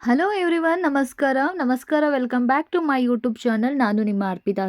Hello everyone, ನಮಸ್ಕಾರ. Welcome back to my YouTube channel. ನಾನು ನಿಮ್ಮ ಅರ್ಪಿತಾ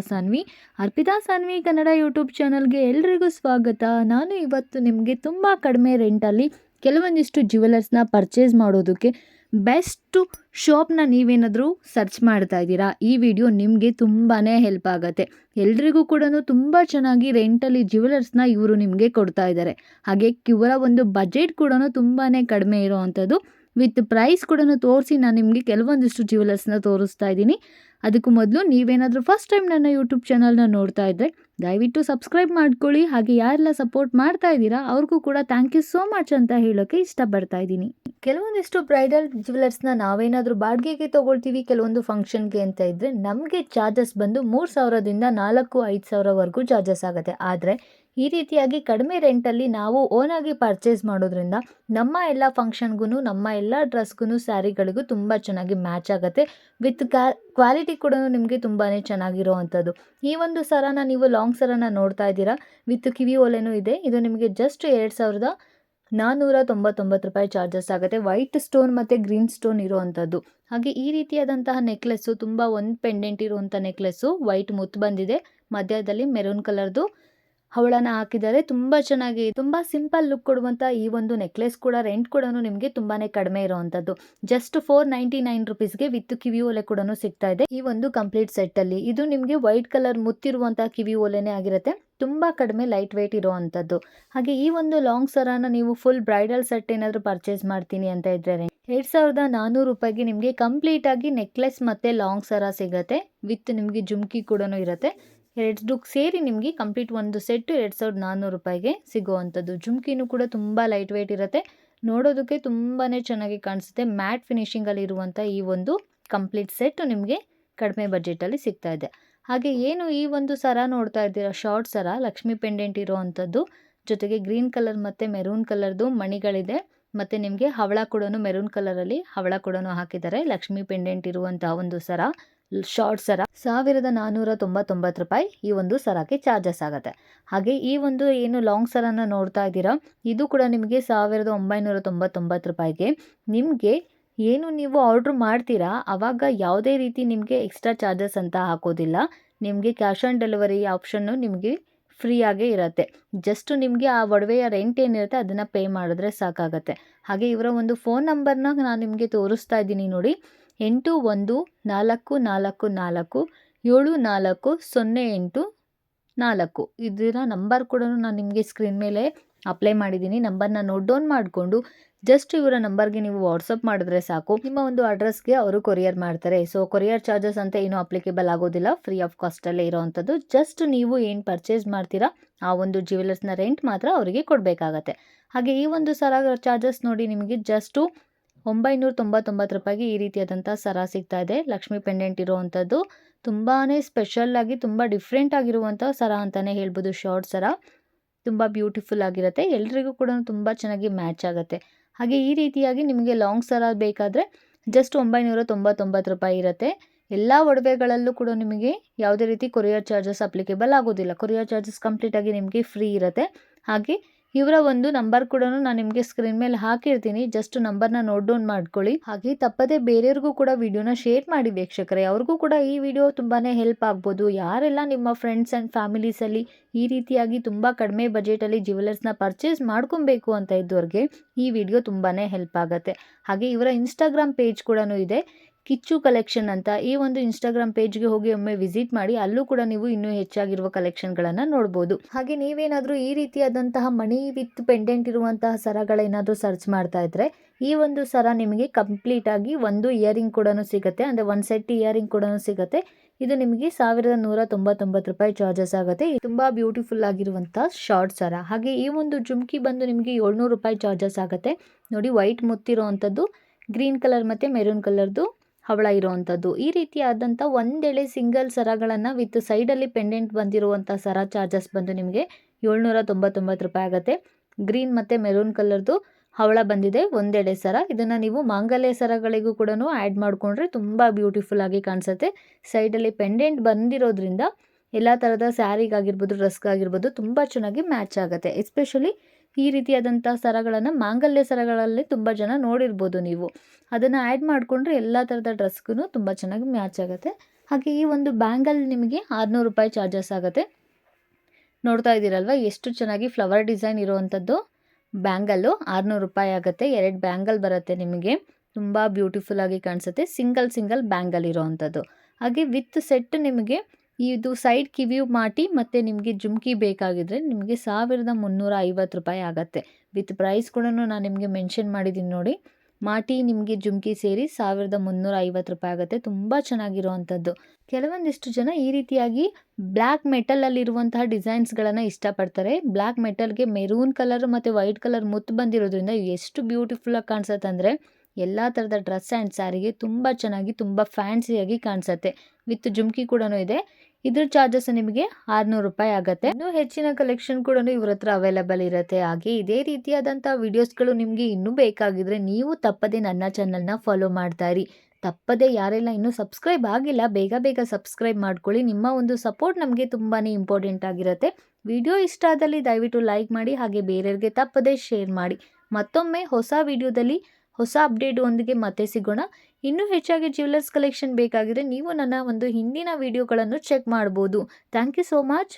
ಸಾನ್ವಿ ಕನ್ನಡ ಯೂಟ್ಯೂಬ್ ಚಾನಲ್ಗೆ ಎಲ್ರಿಗೂ ಸ್ವಾಗತ. ನಾನು ಇವತ್ತು ನಿಮಗೆ ತುಂಬ ಕಡಿಮೆ ರೆಂಟಲ್ಲಿ ಕೆಲವೊಂದಿಷ್ಟು ಜ್ಯುವೆಲರ್ಸ್ನ ಪರ್ಚೇಸ್ ಮಾಡೋದಕ್ಕೆ ಬೆಸ್ಟು ಶಾಪ್ನ ನೀವೇನಾದರೂ ಸರ್ಚ್ ಮಾಡ್ತಾ ಇದ್ದೀರಾ, ಈ ವಿಡಿಯೋ ನಿಮಗೆ ತುಂಬಾ ಹೆಲ್ಪ್ ಆಗುತ್ತೆ. ಎಲ್ರಿಗೂ ಕೂಡ ತುಂಬ ಚೆನ್ನಾಗಿ ರೆಂಟಲ್ಲಿ ಜ್ಯುವೆಲರ್ಸ್ನ ಇವರು ನಿಮಗೆ ಕೊಡ್ತಾ ಇದ್ದಾರೆ. ಹಾಗೆ ಇವರ ಒಂದು ಬಜೆಟ್ ಕೂಡ ತುಂಬಾ ಕಡಿಮೆ ಇರೋವಂಥದ್ದು. ವಿತ್ ಪ್ರೈಸ್ ಕೂಡ ತೋರಿಸಿ ನಾನು ನಿಮಗೆ ಕೆಲವೊಂದಿಷ್ಟು ಜ್ಯುವೆಲರ್ಸ್ನ ತೋರಿಸ್ತಾ ಇದ್ದೀನಿ. ಅದಕ್ಕೂ ಮೊದಲು ನೀವೇನಾದರೂ ಫಸ್ಟ್ ಟೈಮ್ ನನ್ನ ಯೂಟ್ಯೂಬ್ ಚಾನಲ್ನ ನೋಡ್ತಾ ಇದ್ದರೆ ದಯವಿಟ್ಟು ಸಬ್ಸ್ಕ್ರೈಬ್ ಮಾಡ್ಕೊಳ್ಳಿ. ಹಾಗೆ ಯಾರೆಲ್ಲ ಸಪೋರ್ಟ್ ಮಾಡ್ತಾ ಇದ್ದೀರಾ ಅವ್ರಿಗೂ ಕೂಡ ಥ್ಯಾಂಕ್ ಯು ಸೋ ಮಚ್ ಅಂತ ಹೇಳೋಕ್ಕೆ ಇಷ್ಟಪಡ್ತಾ ಇದ್ದೀನಿ. ಕೆಲವೊಂದಿಷ್ಟು ಬ್ರೈಡಲ್ ಜ್ಯುವೆಲರ್ಸ್ನ ನಾವೇನಾದರೂ ಬಾಡಿಗೆಗೆ ತೊಗೊಳ್ತೀವಿ ಕೆಲವೊಂದು ಫಂಕ್ಷನ್ಗೆ ಅಂತ ಇದ್ದರೆ ನಮಗೆ ಚಾರ್ಜಸ್ ಬಂದು 3,000ದಿಂದ 4,000-5,000ವರೆಗೂ ಚಾರ್ಜಸ್ ಆಗುತ್ತೆ. ಆದರೆ ಈ ರೀತಿಯಾಗಿ ಕಡಿಮೆ ರೆಂಟಲ್ಲಿ ನಾವು ಓನಾಗಿ ಪರ್ಚೇಸ್ ಮಾಡೋದ್ರಿಂದ ನಮ್ಮ ಎಲ್ಲ ಫಂಕ್ಷನ್ಗೂ, ನಮ್ಮ ಎಲ್ಲ ಡ್ರೆಸ್ಗೂ, ಸ್ಯಾರಿಗಳಿಗೂ ತುಂಬ ಚೆನ್ನಾಗಿ ಮ್ಯಾಚ್ ಆಗುತ್ತೆ. ವಿತ್ ಕ್ವಾಲಿಟಿ ಕೂಡ ನಿಮಗೆ ತುಂಬಾ ಚೆನ್ನಾಗಿರೋ ಅಂಥದ್ದು. ಈ ಒಂದು ಸರನ ನೀವು ಲಾಂಗ್ ಸರನ ನೋಡ್ತಾ ಇದ್ದೀರಾ, ವಿತ್ ಕಿವಿ ಓಲೆನೂ ಇದೆ. ಇದು ನಿಮಗೆ ಜಸ್ಟ್ 2,499 ರೂಪಾಯಿ ಚಾರ್ಜಸ್ ಆಗುತ್ತೆ. ವೈಟ್ ಸ್ಟೋನ್ ಮತ್ತು ಗ್ರೀನ್ ಸ್ಟೋನ್ ಇರೋವಂಥದ್ದು. ಹಾಗೆ ಈ ರೀತಿಯಾದಂತಹ ನೆಕ್ಲೆಸ್ಸು, ತುಂಬ ಒಂದು ಪೆಂಡೆಂಟ್ ಇರುವಂಥ ನೆಕ್ಲೆಸ್ಸು, ವೈಟ್ ಮುತ್ತು ಬಂದಿದೆ, ಮಧ್ಯದಲ್ಲಿ ಮೆರೂನ್ ಕಲರ್ದು ಹವಳನ ಹಾಕಿದ್ದಾರೆ. ತುಂಬ ಚೆನ್ನಾಗಿ, ತುಂಬ ಸಿಂಪಲ್ ಲುಕ್ ಕೊಡುವಂಥ ಈ ಒಂದು ನೆಕ್ಲೆಸ್ ಕೂಡ ರೆಂಟ್ ಕೂಡ ನಿಮಗೆ ತುಂಬಾ ಕಡಿಮೆ ಇರೋವಂಥದ್ದು. ಜಸ್ಟ್ 499 ರುಪೀಸ್ಗೆ ವಿತ್ ಕಿವಿ ಓಲೆ ಕೂಡ ಸಿಗ್ತಾ ಇದೆ ಈ ಒಂದು ಕಂಪ್ಲೀಟ್ ಸೆಟ್ಟಲ್ಲಿ. ಇದು ನಿಮಗೆ ವೈಟ್ ಕಲರ್ ಮುತ್ತಿರುವಂಥ ಕಿವಿ ಓಲೆನೇ ಆಗಿರುತ್ತೆ. ತುಂಬ ಕಡಿಮೆ ಲೈಟ್ ವೆಯ್ಟ್ ಇರೋವಂಥದ್ದು. ಹಾಗೆ ಈ ಒಂದು ಲಾಂಗ್ ಸರಾನ ನೀವು ಫುಲ್ ಬ್ರೈಡಲ್ ಸೆಟ್ ಏನಾದರೂ ಪರ್ಚೇಸ್ ಮಾಡ್ತೀನಿ ಅಂತ ಇದ್ದರೆ 2,400 ರೂಪಾಯಿಗೆ ನಿಮಗೆ ಕಂಪ್ಲೀಟಾಗಿ ನೆಕ್ಲೆಸ್ ಮತ್ತು ಲಾಂಗ್ ಸರ ಸಿಗುತ್ತೆ. ವಿತ್ ನಿಮಗೆ ಜುಮ್ಕಿ ಕೂಡ ಇರುತ್ತೆ. ಎರಡಕ್ಕೂ ಸೇರಿ ನಿಮಗೆ ಕಂಪ್ಲೀಟ್ ಒಂದು ಸೆಟ್ಟು 2,400 ರೂಪಾಯಿಗೆ ಸಿಗೋವಂಥದ್ದು. ಜುಮ್ಕಿನೂ ಕೂಡ ತುಂಬ ಲೈಟ್ ವೆಯ್ಟ್ ಇರುತ್ತೆ, ನೋಡೋದಕ್ಕೆ ತುಂಬಾ ಚೆನ್ನಾಗಿ ಕಾಣಿಸುತ್ತೆ. ಮ್ಯಾಟ್ ಫಿನಿಶಿಂಗಲ್ಲಿ ಇರುವಂಥ ಈ ಒಂದು ಕಂಪ್ಲೀಟ್ ಸೆಟ್ಟು ನಿಮಗೆ ಕಡಿಮೆ ಬಜೆಟಲ್ಲಿ ಸಿಗ್ತಾ ಇದೆ. ಹಾಗೆ ಏನು ಈ ಒಂದು ಸರ ನೋಡ್ತಾ ಇದ್ದೀರಾ, ಶಾರ್ಟ್ ಸರ, ಲಕ್ಷ್ಮಿ ಪೆಂಡೆಂಟ್ ಇರೋವಂಥದ್ದು, ಜೊತೆಗೆ ಗ್ರೀನ್ ಕಲರ್ ಮತ್ತು ಮೆರೂನ್ ಕಲರ್ದು ಮಣಿಗಳಿದೆ. ಮತ್ತು ನಿಮಗೆ ಹವಳ ಕೂಡ ಮೆರೂನ್ ಕಲರಲ್ಲಿ ಹವಳ ಕೂಡ ಹಾಕಿದ್ದಾರೆ. ಲಕ್ಷ್ಮಿ ಪೆಂಡೆಂಟ್ ಇರುವಂತಹ ಒಂದು ಸರ, ಶಾರ್ಟ್ ಸರ 1,499 ರೂಪಾಯಿ ಈ ಒಂದು ಸರಕ್ಕೆ ಚಾರ್ಜಸ್ ಆಗುತ್ತೆ. ಹಾಗೆ ಈ ಒಂದು ಏನು ಲಾಂಗ್ ಸರನ ನೋಡ್ತಾ ಇದ್ದೀರಾ, ಇದು ಕೂಡ ನಿಮಗೆ 1,999 ರೂಪಾಯಿಗೆ. ನಿಮಗೆ ಏನು ನೀವು ಆರ್ಡ್ರ್ ಮಾಡ್ತೀರಾ ಆವಾಗ ಯಾವುದೇ ರೀತಿ ನಿಮಗೆ ಎಕ್ಸ್ಟ್ರಾ ಚಾರ್ಜಸ್ ಅಂತ ಹಾಕೋದಿಲ್ಲ. ನಿಮಗೆ ಕ್ಯಾಶ್ ಆನ್ ಡೆಲಿವರಿ ಆಪ್ಷನ್ನು ನಿಮಗೆ ಫ್ರೀಯಾಗೇ ಇರುತ್ತೆ. ಜಸ್ಟ್ ನಿಮಗೆ ಆ ಒಡವೆಯ ರೆಂಟ್ ಏನಿರುತ್ತೆ ಅದನ್ನು ಪೇ ಮಾಡಿದ್ರೆ ಸಾಕಾಗತ್ತೆ. ಹಾಗೆ ಇವರ ಒಂದು ಫೋನ್ ನಂಬರ್ನ ನಾನು ನಿಮಗೆ ತೋರಿಸ್ತಾ ಇದ್ದೀನಿ ನೋಡಿ, 8144740804. ಇದರ ನಂಬರ್ ಕೂಡ ನಾನು ನಿಮಗೆ ಸ್ಕ್ರೀನ್ ಮೇಲೆ ಅಪ್ಲೈ ಮಾಡಿದ್ದೀನಿ. ನಂಬರ್ನ ನೋಟ್ ಡೌನ್ ಮಾಡಿಕೊಂಡು ಜಸ್ಟ್ ಇವರ ನಂಬರ್ಗೆ ನೀವು ವಾಟ್ಸಪ್ ಮಾಡಿದ್ರೆ ಸಾಕು, ನಿಮ್ಮ ಒಂದು ಅಡ್ರೆಸ್ಗೆ ಅವರು ಕೊರಿಯರ್ ಮಾಡ್ತಾರೆ. ಸೊ ಕೊರಿಯರ್ ಚಾರ್ಜಸ್ ಅಂತ ಏನೂ ಅಪ್ಲಿಕೇಬಲ್ ಆಗೋದಿಲ್ಲ, ಫ್ರೀ ಆಫ್ ಕಾಸ್ಟಲ್ಲೇ ಇರೋವಂಥದ್ದು. ಜಸ್ಟ್ ನೀವು ಏನು ಪರ್ಚೇಸ್ ಮಾಡ್ತೀರಾ ಆ ಒಂದು ಜ್ಯುವೆಲರ್ಸ್ನ ರೆಂಟ್ ಮಾತ್ರ ಅವರಿಗೆ ಕೊಡಬೇಕಾಗತ್ತೆ. ಹಾಗೆ ಈ ಒಂದು ಸರ ಚಾರ್ಜಸ್ ನೋಡಿ ನಿಮಗೆ ಜಸ್ಟು 999 ರೂಪಾಯಿಗೆ ಈ ರೀತಿಯಾದಂಥ ಸರ ಸಿಗ್ತಾ ಇದೆ. ಲಕ್ಷ್ಮಿ ಪೆಂಡೆಂಟ್ ಇರುವಂಥದ್ದು, ತುಂಬಾ ಸ್ಪೆಷಲ್ಲಾಗಿ ತುಂಬ ಡಿಫ್ರೆಂಟ್ ಆಗಿರುವಂಥ ಸರ ಅಂತಲೇ ಹೇಳ್ಬೋದು. ಶಾರ್ಟ್ ಸರ ತುಂಬ ಬ್ಯೂಟಿಫುಲ್ ಆಗಿರುತ್ತೆ, ಎಲ್ರಿಗೂ ಕೂಡ ತುಂಬ ಚೆನ್ನಾಗಿ ಮ್ಯಾಚ್ ಆಗುತ್ತೆ. ಹಾಗೆ ಈ ರೀತಿಯಾಗಿ ನಿಮಗೆ ಲಾಂಗ್ ಸರ ಬೇಕಾದರೆ ಜಸ್ಟ್ 999 ರೂಪಾಯಿ ಇರುತ್ತೆ. ಎಲ್ಲ ಒಡವೆಗಳಲ್ಲೂ ಕೂಡ ನಿಮಗೆ ಯಾವುದೇ ರೀತಿ ಕೊರಿಯರ್ ಚಾರ್ಜಸ್ ಅಪ್ಲಿಕೇಬಲ್ ಆಗೋದಿಲ್ಲ. ಕೊರಿಯರ್ ಚಾರ್ಜಸ್ ಕಂಪ್ಲೀಟಾಗಿ ನಿಮಗೆ ಫ್ರೀ ಇರುತ್ತೆ. ಹಾಗೆ ಇವರ ಒಂದು ನಂಬರ್ ಕೂಡ ನಾನು ನಿಮಗೆ ಸ್ಕ್ರೀನ್ ಮೇಲೆ ಹಾಕಿರ್ತೀನಿ, ಜಸ್ಟ್ ನಂಬರ್ನ ನೋಟ್ ಡೌನ್ ಮಾಡ್ಕೊಳ್ಳಿ. ಹಾಗೆ ತಪ್ಪದೆ ಬೇರೆಯವ್ರಿಗೂ ಕೂಡ ವಿಡಿಯೋನ ಶೇರ್ ಮಾಡಿ ವೀಕ್ಷಕರೇ, ಅವ್ರಿಗೂ ಕೂಡ ಈ ವಿಡಿಯೋ ತುಂಬಾ ಹೆಲ್ಪ್ ಆಗ್ಬೋದು. ಯಾರೆಲ್ಲ ನಿಮ್ಮ ಫ್ರೆಂಡ್ಸ್ ಆ್ಯಂಡ್ ಫ್ಯಾಮಿಲೀಸಲ್ಲಿ ಈ ರೀತಿಯಾಗಿ ತುಂಬ ಕಡಿಮೆ ಬಜೆಟಲ್ಲಿ ಜ್ಯುವೆಲರ್ಸ್ನ ಪರ್ಚೇಸ್ ಮಾಡ್ಕೊಬೇಕು ಅಂತ ಇದ್ದವ್ರಿಗೆ ಈ ವಿಡಿಯೋ ತುಂಬಾ ಹೆಲ್ಪ್ ಆಗುತ್ತೆ. ಹಾಗೆ ಇವರ ಇನ್ಸ್ಟಾಗ್ರಾಮ್ ಪೇಜ್ ಕೂಡ ಇದೆ, ಕಿಚ್ಚು ಕಲೆಕ್ಷನ್ ಅಂತ. ಈ ಒಂದು ಇನ್ಸ್ಟಾಗ್ರಾಮ್ ಪೇಜ್ಗೆ ಹೋಗಿ ಒಮ್ಮೆ ವಿಸಿಟ್ ಮಾಡಿ, ಅಲ್ಲೂ ಕೂಡ ನೀವು ಇನ್ನೂ ಹೆಚ್ಚಾಗಿರುವ ಕಲೆಕ್ಷನ್ಗಳನ್ನು ನೋಡ್ಬೋದು. ಹಾಗೆ ನೀವೇನಾದರೂ ಈ ರೀತಿಯಾದಂತಹ ಮಣಿ ವಿತ್ ಪೆಂಡೆಂಟ್ ಇರುವಂತಹ ಸರಗಳೇನಾದರೂ ಸರ್ಚ್ ಮಾಡ್ತಾ ಇದ್ರೆ ಈ ಒಂದು ಸರ ನಿಮಗೆ ಕಂಪ್ಲೀಟಾಗಿ ಒಂದು ಇಯರಿಂಗ್ ಕೂಡ ಸಿಗುತ್ತೆ, ಅಂದರೆ ಒಂದು ಸೆಟ್ ಇಯರಿಂಗ್ ಕೂಡ ಸಿಗುತ್ತೆ. ಇದು ನಿಮಗೆ 1,199 ರೂಪಾಯಿ ಚಾರ್ಜಸ್ ಆಗುತ್ತೆ. ತುಂಬ ಬ್ಯೂಟಿಫುಲ್ ಆಗಿರುವಂಥ ಶಾರ್ಟ್ ಸರ. ಹಾಗೆ ಈ ಒಂದು ಜುಮ್ಕಿ ಬಂದು ನಿಮಗೆ 700 ರೂಪಾಯಿ ಚಾರ್ಜಸ್ ಆಗುತ್ತೆ. ನೋಡಿ, ವೈಟ್ ಮುತ್ತಿರೋ ಅಂಥದ್ದು, ಗ್ರೀನ್ ಕಲರ್ ಮತ್ತು ಮೆರೂನ್ ಕಲರ್ದು ಹವಳ ಇರೋವಂಥದ್ದು. ಈ ರೀತಿಯಾದಂಥ ಒಂದೆಳೆ ಸಿಂಗಲ್ ಸರಗಳನ್ನು ವಿತ್ ಸೈಡಲ್ಲಿ ಪೆಂಡೆಂಟ್ ಬಂದಿರುವಂಥ ಸರ ಚಾರ್ಜಸ್ ಬಂದು ನಿಮಗೆ 799 ರೂಪಾಯಿ ಆಗುತ್ತೆ. ಗ್ರೀನ್ ಮತ್ತು ಮೆರೂನ್ ಕಲರ್ದು ಹವಳ ಬಂದಿದೆ ಒಂದೆಡೆ ಸರ. ಇದನ್ನು ನೀವು ಮಾಂಗಲ್ಯ ಸರಗಳಿಗೂ ಕೂಡ ಆ್ಯಡ್ ಮಾಡಿಕೊಂಡ್ರೆ ತುಂಬ ಬ್ಯೂಟಿಫುಲ್ ಆಗಿ ಕಾಣಿಸುತ್ತೆ. ಸೈಡಲ್ಲಿ ಪೆಂಡೆಂಟ್ ಬಂದಿರೋದ್ರಿಂದ ಎಲ್ಲ ಥರದ ಸ್ಯಾರಿಗಾಗಿರ್ಬೋದು, ಡ್ರೆಸ್ಗಾಗಿರ್ಬೋದು ತುಂಬ ಚೆನ್ನಾಗಿ ಮ್ಯಾಚ್ ಆಗುತ್ತೆ. ಎಸ್ಪೆಷಲಿ ಈ ರೀತಿಯಾದಂಥ ಸರಗಳನ್ನು ಮಾಂಗಲ್ಯ ಸರಗಳಲ್ಲಿ ತುಂಬ ಜನ ನೋಡಿರ್ಬೋದು ನೀವು. ಅದನ್ನು ಆ್ಯಡ್ ಮಾಡಿಕೊಂಡ್ರೆ ಎಲ್ಲ ಥರದ ಡ್ರೆಸ್ಗೂ ತುಂಬ ಚೆನ್ನಾಗಿ ಮ್ಯಾಚ್ ಆಗುತ್ತೆ. ಹಾಗೆ ಈ ಒಂದು ಬ್ಯಾಂಗಲ್ ನಿಮಗೆ 600 ರೂಪಾಯಿ ಚಾರ್ಜಸ್ ಆಗುತ್ತೆ. ನೋಡ್ತಾ ಇದ್ದೀರಲ್ವ ಎಷ್ಟು ಚೆನ್ನಾಗಿ ಫ್ಲವರ್ ಡಿಸೈನ್ ಇರುವಂಥದ್ದು ಬ್ಯಾಂಗಲ್ಲು 600 ರೂಪಾಯಿ ಆಗುತ್ತೆ. 2 ಬ್ಯಾಂಗಲ್ ಬರುತ್ತೆ ನಿಮಗೆ. ತುಂಬ ಬ್ಯೂಟಿಫುಲ್ ಆಗಿ ಕಾಣಿಸುತ್ತೆ. ಸಿಂಗಲ್ ಬ್ಯಾಂಗಲ್ ಇರೋವಂಥದ್ದು. ಹಾಗೆ ವಿತ್ ಸೆಟ್ ನಿಮಗೆ ಇದು ಸೈಡ್ ಕಿವಿ ಮಾಟಿ ಮತ್ತು ನಿಮಗೆ ಜುಮ್ಕಿ ಬೇಕಾಗಿದ್ದರೆ ನಿಮಗೆ 1350 ರೂಪಾಯಿ ಆಗುತ್ತೆ. ವಿತ್ ಪ್ರೈಸ್ ಕೂಡ ನಾನು ನಿಮಗೆ ಮೆನ್ಷನ್ ಮಾಡಿದ್ದೀನಿ ನೋಡಿ. ಮಾಟಿ ನಿಮಗೆ ಜುಮ್ಕಿ ಸೇರಿ 1350 ರೂಪಾಯಿ ಆಗುತ್ತೆ. ತುಂಬ ಚೆನ್ನಾಗಿರುವಂಥದ್ದು. ಕೆಲವೊಂದಿಷ್ಟು ಜನ ಈ ರೀತಿಯಾಗಿ ಬ್ಲ್ಯಾಕ್ ಮೆಟಲಲ್ಲಿರುವಂತಹ ಡಿಸೈನ್ಸ್ಗಳನ್ನು ಇಷ್ಟಪಡ್ತಾರೆ. ಬ್ಲ್ಯಾಕ್ ಮೆಟಲ್ಗೆ ಮೆರೂನ್ ಕಲರ್ ಮತ್ತು ವೈಟ್ ಕಲರ್ ಮುತ್ತು ಬಂದಿರೋದ್ರಿಂದ ಎಷ್ಟು ಬ್ಯೂಟಿಫುಲ್ಲಾಗಿ ಕಾಣಿಸುತ್ತೆ ಅಂದರೆ ಎಲ್ಲ ಥರದ ಡ್ರೆಸ್ ಆ್ಯಂಡ್ ಸ್ಯಾರಿಗೆ ತುಂಬ ಚೆನ್ನಾಗಿ ತುಂಬ ಫ್ಯಾನ್ಸಿಯಾಗಿ ಕಾಣಿಸುತ್ತೆ. ವಿತ್ ಜುಮ್ಕಿ ಕೂಡ ಇದೆ. ಇದ್ರ ಚಾರ್ಜಸ್ ನಿಮಗೆ 600 ರೂಪಾಯಿ ಆಗುತ್ತೆ. ಇನ್ನೂ ಹೆಚ್ಚಿನ ಕಲೆಕ್ಷನ್ ಕೂಡ ಇವ್ರ ಹತ್ರ ಅವೈಲೇಬಲ್ ಇರುತ್ತೆ. ಹಾಗೆ ಇದೇ ರೀತಿಯಾದಂಥ ವಿಡಿಯೋಸ್ಗಳು ನಿಮಗೆ ಇನ್ನೂ ಬೇಕಾಗಿದ್ರೆ ನೀವು ತಪ್ಪದೆ ನನ್ನ ಚಾನಲ್ನ ಫಾಲೋ ಮಾಡ್ತಾ ಇರಿ. ತಪ್ಪದೆ ಯಾರೆಲ್ಲ ಇನ್ನೂ ಸಬ್ಸ್ಕ್ರೈಬ್ ಆಗಿಲ್ಲ ಬೇಗ ಸಬ್ಸ್ಕ್ರೈಬ್ ಮಾಡ್ಕೊಳ್ಳಿ. ನಿಮ್ಮ ಒಂದು ಸಪೋರ್ಟ್ ನಮಗೆ ತುಂಬಾ ಇಂಪಾರ್ಟೆಂಟ್ ಆಗಿರುತ್ತೆ. ವಿಡಿಯೋ ಇಷ್ಟ ಆದಲ್ಲಿ ದಯವಿಟ್ಟು ಲೈಕ್ ಮಾಡಿ, ಹಾಗೆ ಬೇರೆಯವ್ರಿಗೆ ತಪ್ಪದೆ ಶೇರ್ ಮಾಡಿ. ಮತ್ತೊಮ್ಮೆ ಹೊಸ ವಿಡಿಯೋದಲ್ಲಿ ಹೊಸ ಅಪ್ಡೇಟೊಂದಿಗೆ ಮತ್ತೆ ಸಿಗೋಣ. ಇನ್ನೂ ಹೆಚ್ಚಾಗಿ ಜ್ಯುವೆಲರ್ಸ್ ಕಲೆಕ್ಷನ್ ಬೇಕಾಗಿದ್ರೆ ನೀವು ನನ್ನ ಒಂದು ಹಿಂದಿನ ವಿಡಿಯೋಗಳನ್ನು ಚೆಕ್ ಮಾಡ್ಬೋದು. Thank you so much.